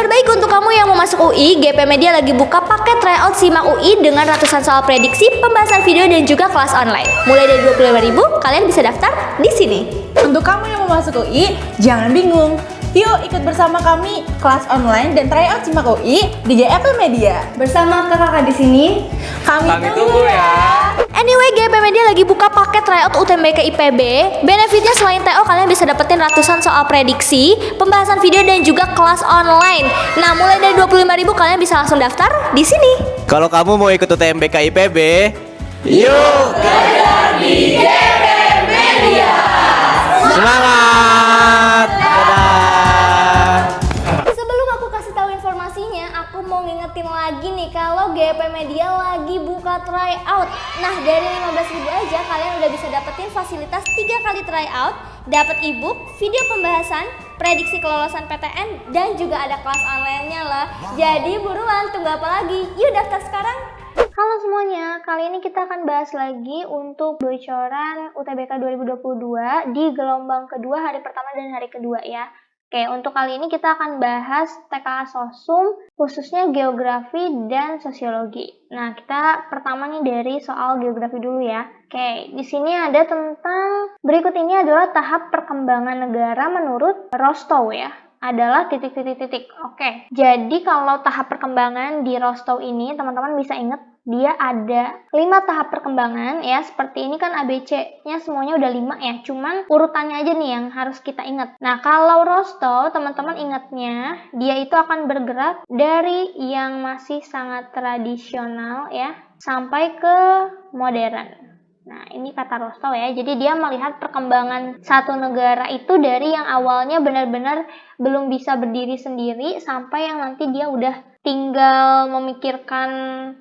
Kabar baik untuk kamu yang mau masuk UI, GP Media lagi buka paket tryout Simak UI dengan ratusan soal prediksi, pembahasan video dan juga kelas online. Mulai dari 25.000, kalian bisa daftar di sini. Untuk kamu yang mau masuk UI, jangan bingung. Yuk ikut bersama kami kelas online dan tryout Simak UI di GP Media. Bersama kakak di sini, Kami tunggu ya. Anyway, GP Media lagi buka paket tryout UTBK IPB. Benefitnya selain TO, kalian bisa dapetin ratusan soal prediksi, pembahasan video dan juga kelas online. Nah, mulai dari 25.000 kalian bisa langsung daftar di sini. Kalau kamu mau ikut UTBK IPB, yuk belajar di GP Media. Semangat. Dadah. Sebelum aku kasih tahu informasinya, aku mau ngingetin lagi nih kalau GP Media lagi buka tryout. Nah, dari 15.000 aja kalian udah bisa dapetin fasilitas 3 kali tryout, dapat ebook, video pembahasan, prediksi kelolosan PTN dan juga ada kelas online-nya loh. Jadi buruan, tunggu apa lagi? Yuk daftar sekarang. Halo semuanya, kali ini kita akan bahas lagi untuk bocoran UTBK 2022 di gelombang kedua, hari pertama dan hari kedua ya. Oke, untuk kali ini kita akan bahas TKA Sosum, khususnya geografi dan sosiologi. Nah, kita pertama nih dari soal geografi dulu ya. Oke, di sini ada tentang, berikut ini adalah tahap perkembangan negara menurut Rostow ya. Adalah titik-titik-titik. Oke, jadi kalau tahap perkembangan di Rostow ini, teman-teman bisa ingat dia ada 5 tahap perkembangan ya. Seperti ini kan ABC-nya semuanya udah 5 ya. Cuman urutannya aja nih yang harus kita ingat. Nah, kalau Rostow, teman-teman ingatnya dia itu akan bergerak dari yang masih sangat tradisional ya sampai ke modern. Nah, ini kata Rostow ya. Jadi dia melihat perkembangan satu negara itu dari yang awalnya benar-benar belum bisa berdiri sendiri sampai yang nanti dia udah tinggal memikirkan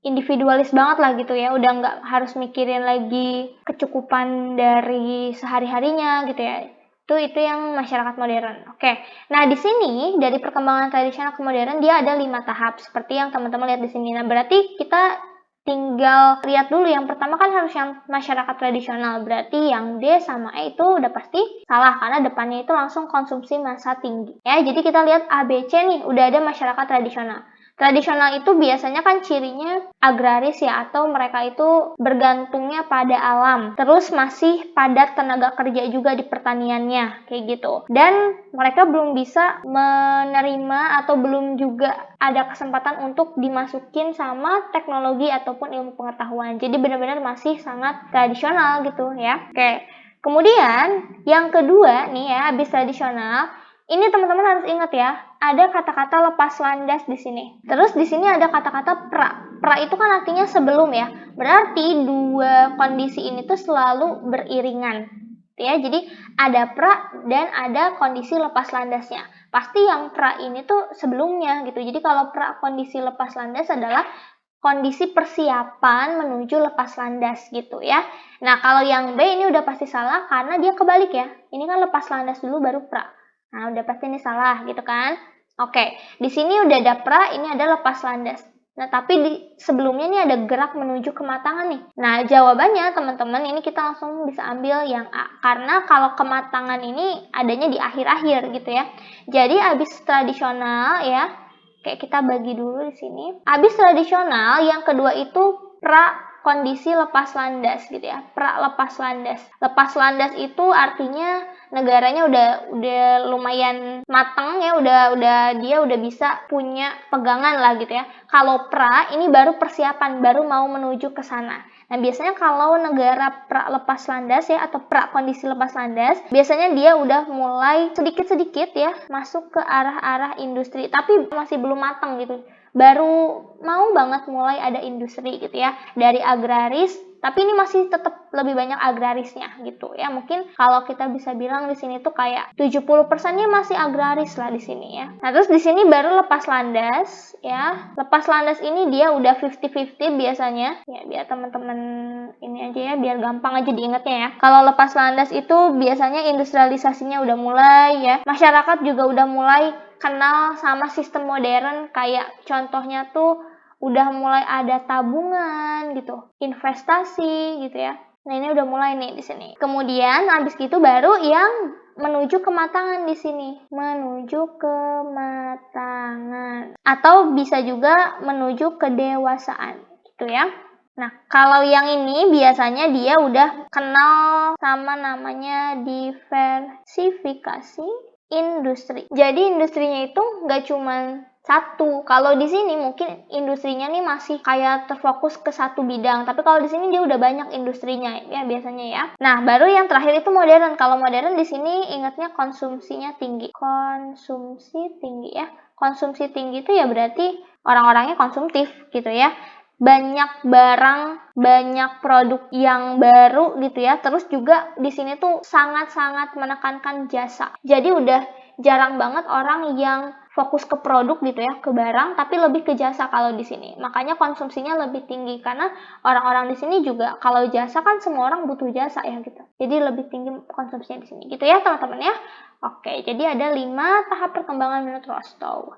individualis banget lah gitu ya. Udah nggak harus mikirin lagi kecukupan dari sehari-harinya gitu ya. Itu yang masyarakat modern. Oke. Nah, di sini dari perkembangan tradisional ke modern dia ada 5 tahap seperti yang teman-teman lihat di sini. Nah, berarti kita tinggal lihat dulu, yang pertama kan harus yang masyarakat tradisional, berarti yang D sama E itu udah pasti salah karena depannya itu langsung konsumsi massa tinggi ya. Jadi kita lihat ABC nih, udah ada masyarakat tradisional. Tradisional itu biasanya kan cirinya agraris ya, atau mereka itu bergantungnya pada alam, terus masih padat tenaga kerja juga di pertaniannya kayak gitu, dan mereka belum bisa menerima atau belum juga ada kesempatan untuk dimasukin sama teknologi ataupun ilmu pengetahuan. Jadi benar-benar masih sangat tradisional gitu ya. Oke. Kemudian yang kedua nih ya, habis tradisional, ini teman-teman harus ingat ya, ada kata-kata lepas landas di sini. Terus di sini ada kata-kata pra. Pra itu kan artinya sebelum ya. Berarti dua kondisi ini tuh selalu beriringan. Ya, jadi ada pra dan ada kondisi lepas landasnya. Pasti yang pra ini tuh sebelumnya gitu. Jadi kalau pra kondisi lepas landas adalah kondisi persiapan menuju lepas landas gitu ya. Nah, kalau yang B ini udah pasti salah karena dia kebalik ya. Ini kan lepas landas dulu baru pra. Nah, udah pasti ini salah gitu kan. Oke, di sini udah ada pra, ini ada lepas landas. Nah, tapi sebelumnya ini ada gerak menuju kematangan nih. Nah, jawabannya teman-teman ini kita langsung bisa ambil yang A. Karena kalau kematangan ini adanya di akhir-akhir gitu ya. Jadi abis tradisional ya, kayak kita bagi dulu di sini. Abis tradisional, yang kedua itu pra kondisi lepas landas gitu ya. Pra lepas landas. Lepas landas itu artinya negaranya udah lumayan matang ya, dia udah bisa punya pegangan lah gitu ya. Kalau pra ini baru persiapan, baru mau menuju ke sana. Nah, biasanya kalau negara pra lepas landas ya atau pra kondisi lepas landas, biasanya dia udah mulai sedikit-sedikit ya masuk ke arah-arah industri, tapi masih belum matang gitu. Baru mau banget mulai ada industri gitu ya, dari agraris, tapi ini masih tetap lebih banyak agrarisnya gitu ya. Mungkin kalau kita bisa bilang di sini tuh kayak 70%-nya masih agraris lah di sini ya. Nah, terus di sini baru lepas landas ya. Lepas landas ini dia udah 50-50 biasanya. Ya, biar teman-teman ini aja ya, biar gampang aja diingatnya ya. Kalau lepas landas itu biasanya industrialisasinya udah mulai ya. Masyarakat juga udah mulai kenal sama sistem modern, kayak contohnya tuh udah mulai ada tabungan gitu, investasi gitu ya. Nah, ini udah mulai nih di sini. Kemudian habis gitu baru yang menuju kematangan di sini. Menuju kematangan. Atau bisa juga menuju kedewasaan, gitu ya. Nah, kalau yang ini biasanya dia udah kenal sama namanya diversifikasi industri. Jadi industrinya itu nggak cuman satu. Kalau di sini mungkin industrinya nih masih kayak terfokus ke satu bidang, tapi kalau di sini dia udah banyak industrinya ya biasanya ya. Nah, baru yang terakhir itu modern. Kalau modern di sini ingatnya konsumsinya tinggi. Konsumsi tinggi ya. Konsumsi tinggi itu ya berarti orang-orangnya konsumtif gitu ya. Banyak barang, banyak produk yang baru gitu ya. Terus juga di sini tuh sangat-sangat menekankan jasa. Jadi udah jarang banget orang yang fokus ke produk gitu ya, ke barang, tapi lebih ke jasa kalau di sini. Makanya konsumsinya lebih tinggi karena orang-orang di sini juga kalau jasa kan semua orang butuh jasa ya gitu. Jadi lebih tinggi konsumsinya di sini gitu ya teman-teman ya. Oke, jadi ada 5 tahap perkembangan menurut Rostow.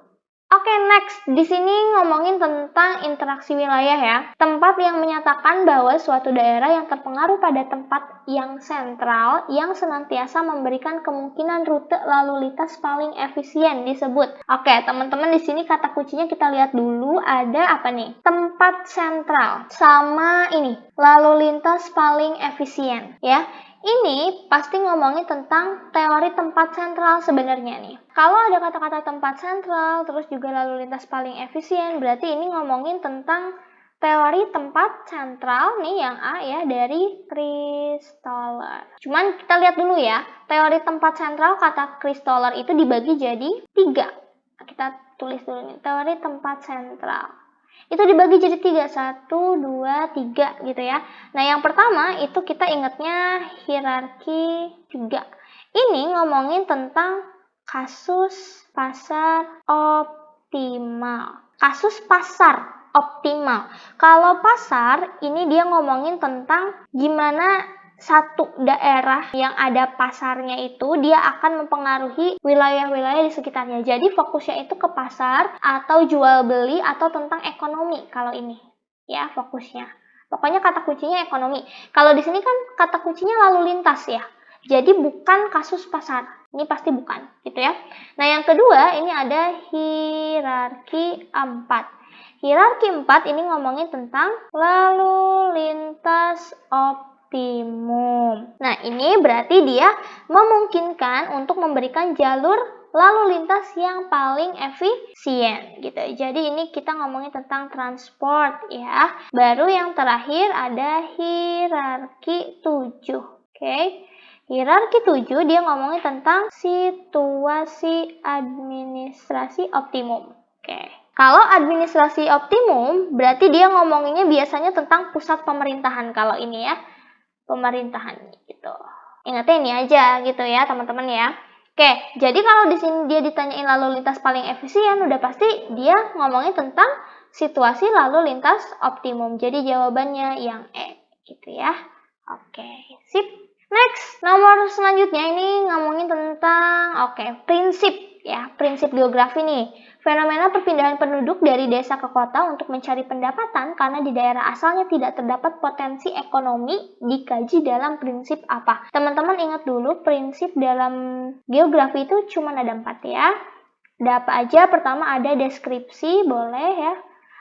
Oke, next. Di sini ngomongin tentang interaksi wilayah ya. Tempat yang menyatakan bahwa suatu daerah yang terpengaruh pada tempat yang sentral yang senantiasa memberikan kemungkinan rute lalu lintas paling efisien disebut. Oke, teman-teman di sini kata kuncinya kita lihat dulu ada apa nih? Tempat sentral sama ini, lalu lintas paling efisien ya. Ini pasti ngomongin tentang teori tempat sentral sebenarnya nih. Kalau ada kata-kata tempat sentral, terus juga lalu lintas paling efisien, berarti ini ngomongin tentang teori tempat sentral nih yang A ya dari Christoller. Cuman kita lihat dulu ya, teori tempat sentral kata Christoller itu dibagi jadi 3. Kita tulis dulu nih, teori tempat sentral. Itu dibagi jadi 3, 1, 2, 3 gitu ya. Nah, yang pertama itu kita ingatnya hierarki 3. Ini ngomongin tentang kasus pasar optimal. Kasus pasar optimal. Kalau pasar, ini dia ngomongin tentang gimana satu daerah yang ada pasarnya itu dia akan mempengaruhi wilayah-wilayah di sekitarnya. Jadi fokusnya itu ke pasar atau jual beli atau tentang ekonomi kalau ini. Ya, fokusnya. Pokoknya kata kuncinya ekonomi. Kalau di sini kan kata kuncinya lalu lintas ya. Jadi bukan kasus pasar. Ini pasti bukan, gitu ya. Nah, yang kedua ini ada hierarki 4. Hierarki 4 ini ngomongin tentang lalu lintas optimum. Nah, ini berarti dia memungkinkan untuk memberikan jalur lalu lintas yang paling efisien gitu. Jadi ini kita ngomongin tentang transport ya. Baru yang terakhir ada hierarki 7. Oke. Hierarki 7 dia ngomongin tentang situasi administrasi optimum. Oke. Kalau administrasi optimum berarti dia ngomonginnya biasanya tentang pusat pemerintahan kalau ini ya. Pemerintahan gitu. Ingatnya ini aja gitu ya, teman-teman ya. Oke, jadi kalau di sini dia ditanyain lalu lintas paling efisien, udah pasti dia ngomongin tentang situasi lalu lintas optimum. Jadi jawabannya yang E gitu ya. Oke, sip. Next, nomor selanjutnya ini ngomongin tentang prinsip ya, prinsip geografi nih. Fenomena perpindahan penduduk dari desa ke kota untuk mencari pendapatan karena di daerah asalnya tidak terdapat potensi ekonomi dikaji dalam prinsip apa? Teman-teman ingat dulu prinsip dalam geografi itu cuma ada 4 ya. Ada apa aja? Pertama ada deskripsi, boleh ya,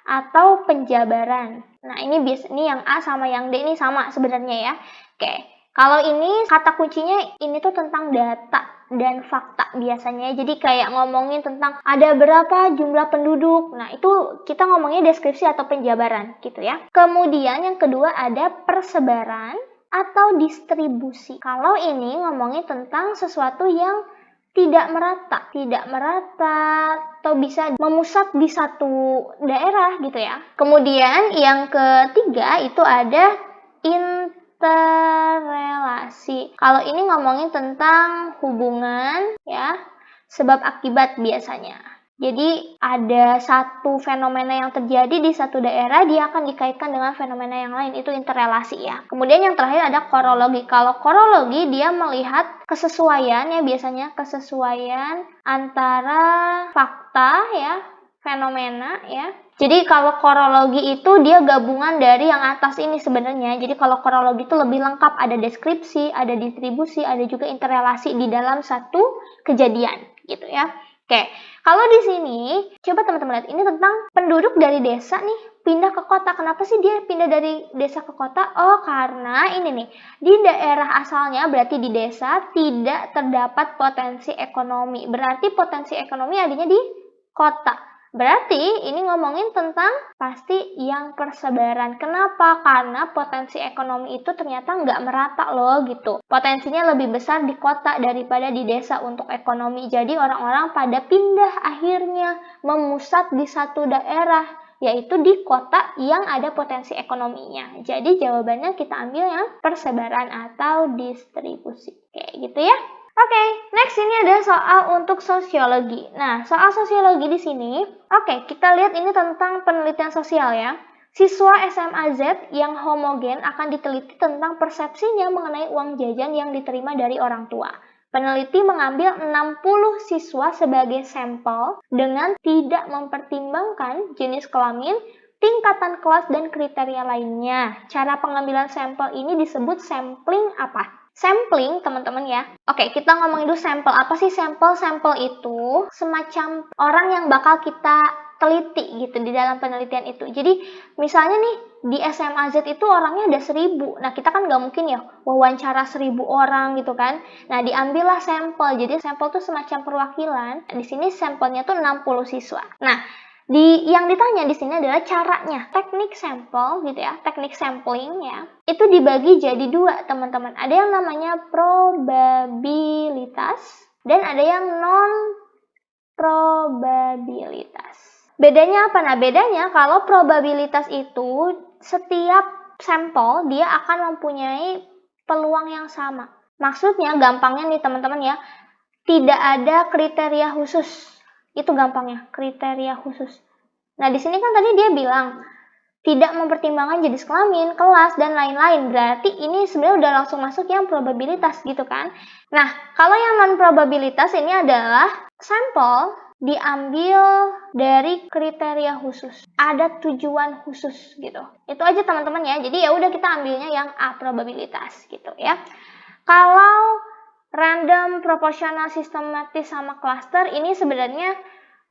atau penjabaran. Nah, ini yang A sama yang D ini sama sebenarnya ya. Oke. Kalau ini kata kuncinya ini tuh tentang data dan fakta biasanya. Jadi kayak ngomongin tentang ada berapa jumlah penduduk. Nah, itu kita ngomongnya deskripsi atau penjabaran gitu ya. Kemudian yang kedua ada persebaran atau distribusi. Kalau ini ngomongin tentang sesuatu yang tidak merata atau bisa memusat di satu daerah gitu ya. Kemudian yang ketiga itu ada interrelasi. Kalau ini ngomongin tentang hubungan ya, sebab akibat biasanya. Jadi ada satu fenomena yang terjadi di satu daerah, dia akan dikaitkan dengan fenomena yang lain, itu interrelasi ya. Kemudian yang terakhir ada korologi. Kalau korologi dia melihat kesesuaian ya, biasanya kesesuaian antara fakta ya, fenomena ya, Jadi kalau korologi itu dia gabungan dari yang atas ini sebenarnya. Jadi kalau korologi itu lebih lengkap, ada deskripsi, ada distribusi, ada juga interrelasi di dalam satu kejadian gitu ya. Oke, kalau di sini coba teman-teman lihat, ini tentang penduduk dari desa nih pindah ke kota. Kenapa sih dia pindah dari desa ke kota? Oh, karena ini nih, di daerah asalnya berarti di desa tidak terdapat potensi ekonomi. Berarti potensi ekonomi adanya di kota. Berarti ini ngomongin tentang pasti yang persebaran. Kenapa? Karena potensi ekonomi itu ternyata nggak merata loh gitu. Potensinya lebih besar di kota daripada di desa untuk ekonomi. Jadi orang-orang pada pindah akhirnya memusat di satu daerah, yaitu di kota yang ada potensi ekonominya. Jadi jawabannya kita ambil yang persebaran atau distribusi. Kayak gitu ya. Oke, next ini ada soal untuk sosiologi. Nah, soal sosiologi di sini, oke, kita lihat ini tentang penelitian sosial ya. Siswa SMA Z yang homogen akan diteliti tentang persepsinya mengenai uang jajan yang diterima dari orang tua. Peneliti mengambil 60 siswa sebagai sampel dengan tidak mempertimbangkan jenis kelamin, tingkatan kelas, dan kriteria lainnya. Cara pengambilan sampel ini disebut sampling apa? Sampling, teman-teman ya. Oke, kita ngomongin dulu sampel. Apa sih sampel? Sampel itu semacam orang yang bakal kita teliti gitu di dalam penelitian itu. Jadi, misalnya nih, di SMA Z itu orangnya ada 1000. Nah, kita kan nggak mungkin ya wawancara 1000 orang gitu kan. Nah, diambillah sampel. Jadi, sampel itu semacam perwakilan. Di sini sampelnya tuh 60 siswa. Nah, yang ditanya di sini adalah caranya. Teknik sampel gitu ya, teknik sampling ya. Itu dibagi jadi 2, teman-teman. Ada yang namanya probabilitas dan ada yang non probabilitas. Bedanya apa? Nah, bedanya kalau probabilitas itu setiap sampel dia akan mempunyai peluang yang sama. Maksudnya gampangnya nih teman-teman ya, tidak ada kriteria khusus. Itu gampangnya, kriteria khusus. Nah, di sini kan tadi dia bilang tidak mempertimbangkan jenis kelamin, kelas, dan lain-lain. Berarti ini sebenarnya udah langsung masuk yang probabilitas gitu kan. Nah, kalau yang non-probabilitas ini adalah sampel diambil dari kriteria khusus. Ada tujuan khusus gitu. Itu aja teman-teman ya. Jadi ya udah kita ambilnya yang A probabilitas gitu ya. Kalau random, proporsional, sistematis, sama cluster ini sebenarnya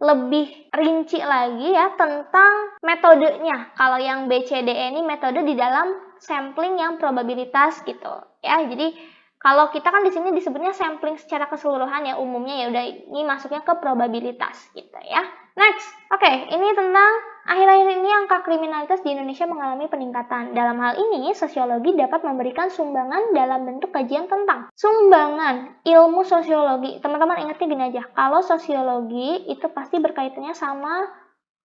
lebih rinci lagi ya tentang metodenya. Kalau yang BCDE ini metode di dalam sampling yang probabilitas gitu ya. Jadi kalau kita kan di sini disebutnya sampling secara keseluruhan ya, umumnya ya udah ini masuknya ke probabilitas gitu ya. Next. Oke, ini tentang akhir-akhir ini angka kriminalitas di Indonesia mengalami peningkatan. Dalam hal ini, sosiologi dapat memberikan sumbangan dalam bentuk kajian tentang sumbangan ilmu sosiologi. Teman-teman ingatnya gini aja, kalau sosiologi itu pasti berkaitannya sama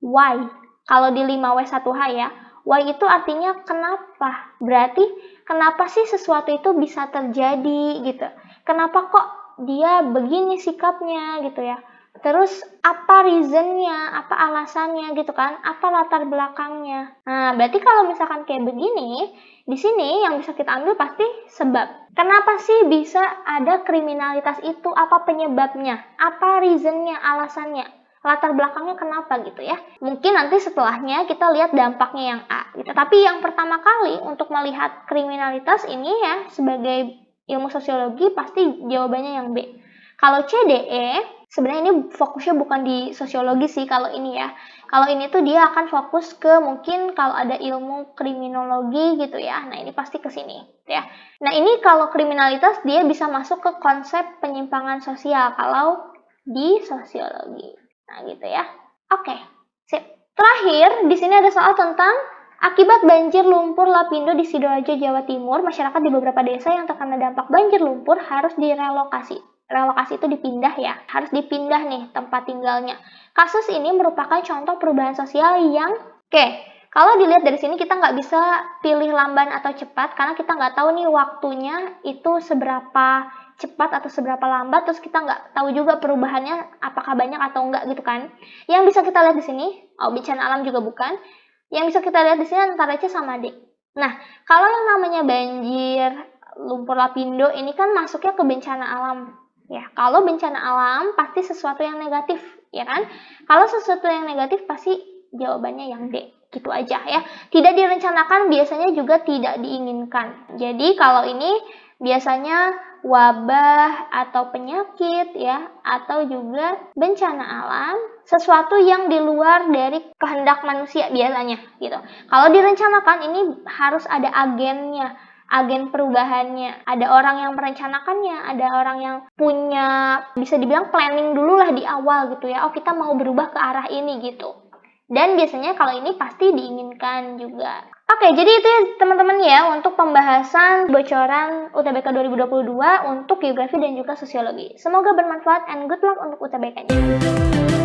why. Kalau di 5W1H ya, why itu artinya kenapa. Berarti kenapa sih sesuatu itu bisa terjadi gitu. Kenapa kok dia begini sikapnya gitu ya. Terus apa reasonnya, apa alasannya gitu kan, apa latar belakangnya. Nah, berarti kalau misalkan kayak begini, di sini yang bisa kita ambil pasti sebab. Kenapa sih bisa ada kriminalitas itu, apa penyebabnya, apa reasonnya, alasannya, latar belakangnya kenapa gitu ya. Mungkin nanti setelahnya kita lihat dampaknya yang A gitu. Tapi yang pertama kali untuk melihat kriminalitas ini ya sebagai ilmu sosiologi pasti jawabannya yang B. Kalau CDE sebenarnya ini fokusnya bukan di sosiologi sih kalau ini ya. Kalau ini tuh dia akan fokus ke mungkin kalau ada ilmu kriminologi gitu ya. Nah, ini pasti ke sini ya. Nah, ini kalau kriminalitas dia bisa masuk ke konsep penyimpangan sosial kalau di sosiologi. Nah, gitu ya. Oke, sip. Terakhir, di sini ada soal tentang akibat banjir lumpur Lapindo di Sidoarjo, Jawa Timur, masyarakat di beberapa desa yang terkena dampak banjir lumpur harus direlokasi. Relokasi itu dipindah ya, harus dipindah nih tempat tinggalnya. Kasus ini merupakan contoh perubahan sosial yang, kalau dilihat dari sini kita nggak bisa pilih lamban atau cepat, karena kita nggak tahu nih waktunya itu seberapa cepat atau seberapa lambat, terus kita nggak tahu juga perubahannya apakah banyak atau enggak gitu kan. Yang bisa kita lihat di sini, bencana alam juga bukan. Yang bisa kita lihat di sini antara C sama D. Nah, kalau yang namanya banjir lumpur Lapindo ini kan masuknya ke bencana alam. Ya, kalau bencana alam pasti sesuatu yang negatif, ya kan? Kalau sesuatu yang negatif pasti jawabannya yang D. Gitu aja ya. Tidak direncanakan biasanya juga tidak diinginkan. Jadi kalau ini biasanya wabah atau penyakit ya, atau juga bencana alam, sesuatu yang di luar dari kehendak manusia biasanya gitu. Kalau direncanakan ini harus ada agennya, agen perubahannya. Ada orang yang merencanakannya, ada orang yang punya bisa dibilang planning dulu lah di awal gitu ya. Oh, kita mau berubah ke arah ini gitu. Dan biasanya kalau ini pasti diinginkan juga. Oke, jadi itu ya teman-teman ya untuk pembahasan bocoran UTBK 2022 untuk geografi dan juga sosiologi. Semoga bermanfaat and good luck untuk UTBK-nya.